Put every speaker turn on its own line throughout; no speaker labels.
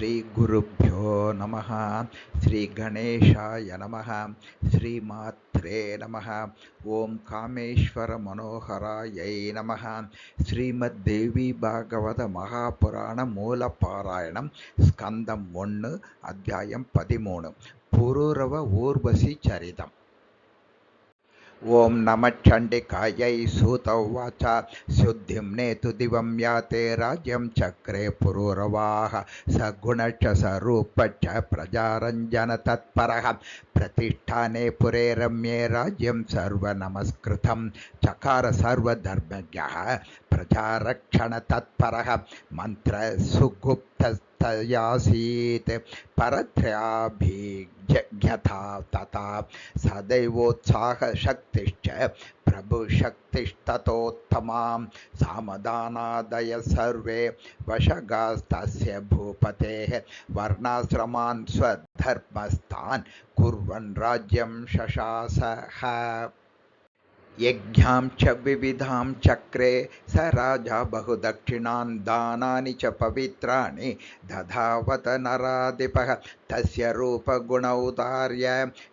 श्रीगुरुभ्यो नमः। श्रीगणेशाय नमः। श्रीमात्रे नमः। ओं कामेश्वरमनोहरायै नमः। श्रीमद्देवी भागवत महापुराण मूलपारायणं स्कन्दं 1 अध्यायं 13 पुरूरव ऊर्वशी चरितम्। ओं नमः चण्डिकायै सूत उवाच शुद्धिं नेतु दिवं याते राज्यं चक्रे पुरूरवाः सगुणश्च स्वरूपश्च प्रजारञ्जनतत्परः प्रतिष्ठाने पुरे रम्ये राज्यं सर्वनमस्कृतं चकार सर्वधर्मज्ञः प्रजारक्षणतत्परः मन्त्रसुगुप्तस्तयासीत् परत्रयाभिज्ञता तथा सदैवोत्साहशक्तिश्च प्रभुशक्तिस्ततोत्तमां सामदानादय सर्वे वशगास्तस्य भूपतेः वर्णाश्रमान् स्वधर्मस्थान् कुर्वन् राज्यं शशासः। यज्ञां च विविधां चक्रे स राजा बहुदक्षिणान् दानानि च पवित्राणि दधावत नराधिपः तस्य रूपगुणौदार्य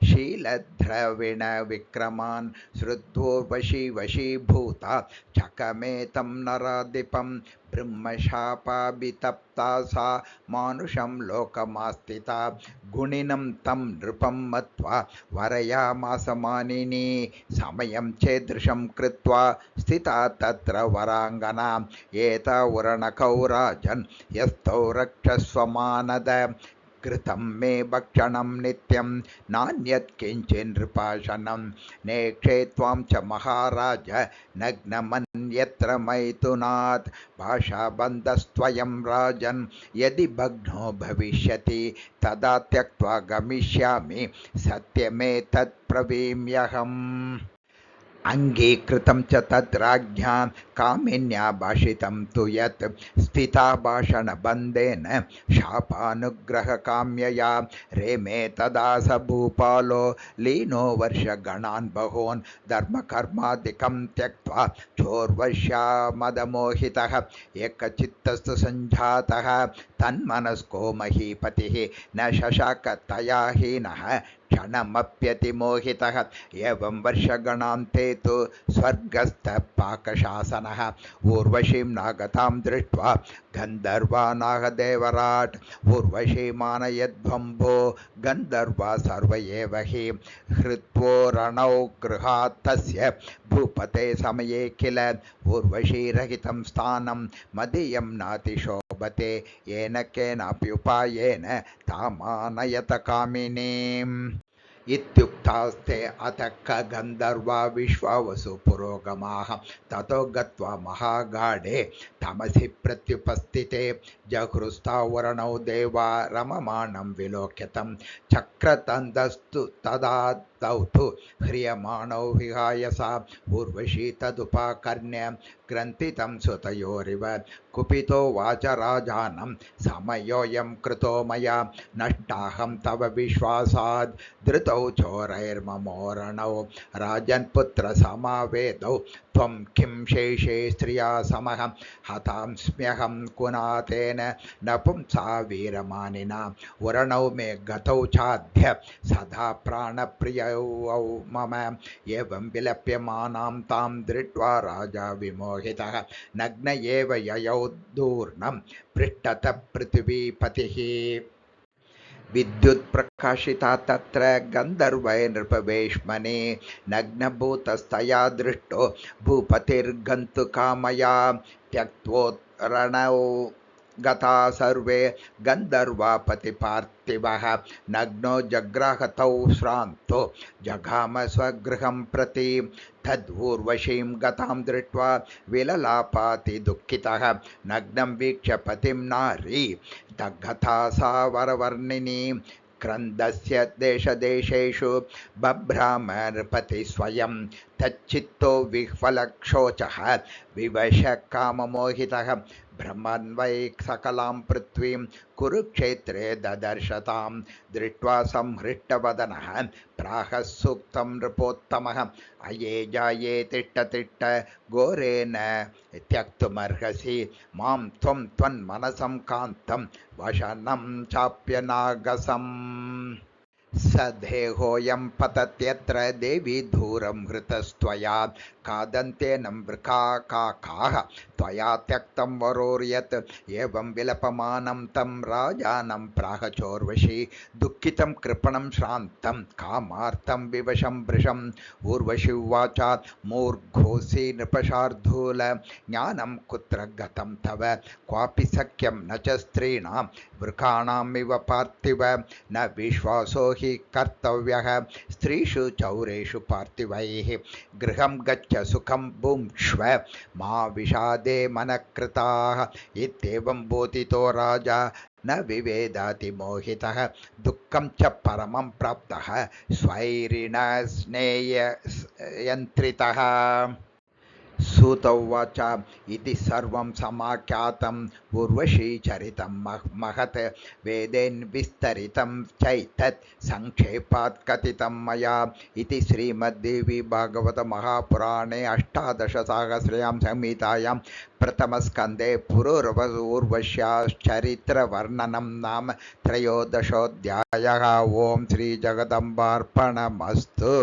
शीलद्रविणविक्रमान् श्रुत्वोर्वशी वशीभूता चकमेतं नराधिपं ब्रह्मशापाभितप्ता सा मानुषं लोकमास्थिता गुणिनं तं नृपं मत्वा वरयामास मानिनी समयं चेदृशं कृत्वा स्थिता तत्र वराङ्गना एता उरणकौ राजन् यस्तौ रक्षस्वमानद कृतं मे भक्षणं नित्यं नान्यत् किञ्चिन् नृपाशनं नेक्षे त्वां च महाराज नग्नमन्यत्र मैथुनात् भाषाबन्धस्त्वयं राजन् यदि भग्नो भविष्यति तदा त्यक्त्वा गमिष्यामि सत्यमेतत् ब्रवीम्यहम्। अङ्गीकृतं च तद्राज्ञा कामिन्या भाषितं तु यत् स्थिता भाषणबन्धेन शापानुग्रहकाम्यया रेमे तदा स भूपालो लीनो वर्षगणान् बहून् धर्मकर्मादिकं त्यक्त्वा चोर्वश्या मदमोहितः एकचित्तस्तु सञ्जातः तन्मनस्को महीपतिः न शशाक तया हीनः क्षणमप्यतिमोहितः एवं वर्षगणान्ते तु स्वर्गस्थः पाकशासनः ऊर्वशीं नागतां दृष्ट्वा गन्धर्वानाह देवराट् ऊर्वशीमानयद्वम्भो गन्धर्वा सर्व एव हि हृत्वोरणौ गृहात् तस्य भूपते समये किल ऊर्वशीरहितं स्थानं मदीयं नातिशोभते येन केनाप्युपायेन तामानयत कामिनीम्। इत्युक्तास्ते अथ गन्धर्वा विश्वावसु पुरोगमाः ततो गत्वा महागाढे तमसि प्रत्युपस्थिते जहृस्तावरणौ देवा रममाणं विलोक्यतं चक्रतन्दस्तु तदा तौ तु ह्रियमाणौ विहाय सा ऊर्वशी तदुपाकर्ण्य ग्रन्थितं सुतयोरिव कुपितो वाच राजानं समयोऽयं कृतो मया नष्टाहं तव विश्वासाद् धृतौ चोरैर्ममोरणौ राजन्पुत्रसमावेदौ त्वं किं शेषे स्त्रिया समः हतांस्म्यहं कुनातेन नपुंसा वीरमानिना उरणौ मे गतौ चाद्य सदा प्राणप्रियौ मम एवं विलप्यमानां तां दृष्ट्वा राजा विमोहितः नग्न एव ययौ दूर्णं पृष्ठतः पृथिवीपतिः विद्युत् प्रकाशिता तत्र गन्धर्वै नृपवेश्मने नग्नभूतस्तया दृष्टो भूपतिर्गन्तुकामया त्यक्त्वोरणौ गता सर्वे गन्धर्वापतिपार्थिवः नग्नो जग्राहतौ श्रान्तो जगाम स्वगृहं प्रति तद्ऊर्वशीं गतां दृष्ट्वा विललापाति दुःखितः नग्नं वीक्ष्य पतिं नारी तद्गता सा वरवर्णिनी क्रन्दस्य देशदेशेषु बभ्रामर्पति स्वयं तच्चित्तो विह्वलक्षोचः विवश काममोहितः ब्रह्मन् वै सकलां पृथ्वीं कुरुक्षेत्रे ददर्शतां दृष्ट्वा संहृष्टवदनः प्राह सूक्तं नृपोत्तमः अये जाये तिष्ठ तिष्ठ घोरेण त्यक्तुमर्हसि मां त्वं त्वन्मनसं कान्तं वशनं चाप्यनागसम् सदेहोऽयं पतत्यत्र देवी दूरं हृतस्त्वया खादन्तेनं वृकाकाः त्वया त्यक्तं वरोर्यत् एवं विलपमानं तं राजानं प्राह चोर्वशी दुःखितं कृपणं श्रान्तं कामार्तं विवशं वृषम् ऊर्वशी उवाच मूर्घोऽसि नृपशार्दूल ज्ञानं कुत्र गतं तव क्वापि सख्यं न च स्त्रीणां वृकाणामिव पार्थिव न विश्वासो हि कर्तव्यः स्त्रीषु चौरेषु पार्थिवैः गृहं गच्छ सुखं भुङ्क्ष्व मा विषादे मनकृताः इत्येवं बोधितो राजा न विवेदातिमोहितः दुःखं च परमं प्राप्तः स्वैरिणा स्नेहयन्त्रितः सूत उवाच इति सर्वं समाख्यातम् उर्वशी चरितं महत् वेदेन्विस्तरितं चैतत् संक्षेपात् कथितं मया इति श्रीमद्देवी भागवत महापुराणे अष्टादशसाहस्र्यां संहितायां प्रथमस्कन्धे पुरुरवसूर्वश्याश्चरित्रवर्णनं नाम त्रयोदशोऽध्यायः। ओं श्रीजगदम्बार्पणमस्तु।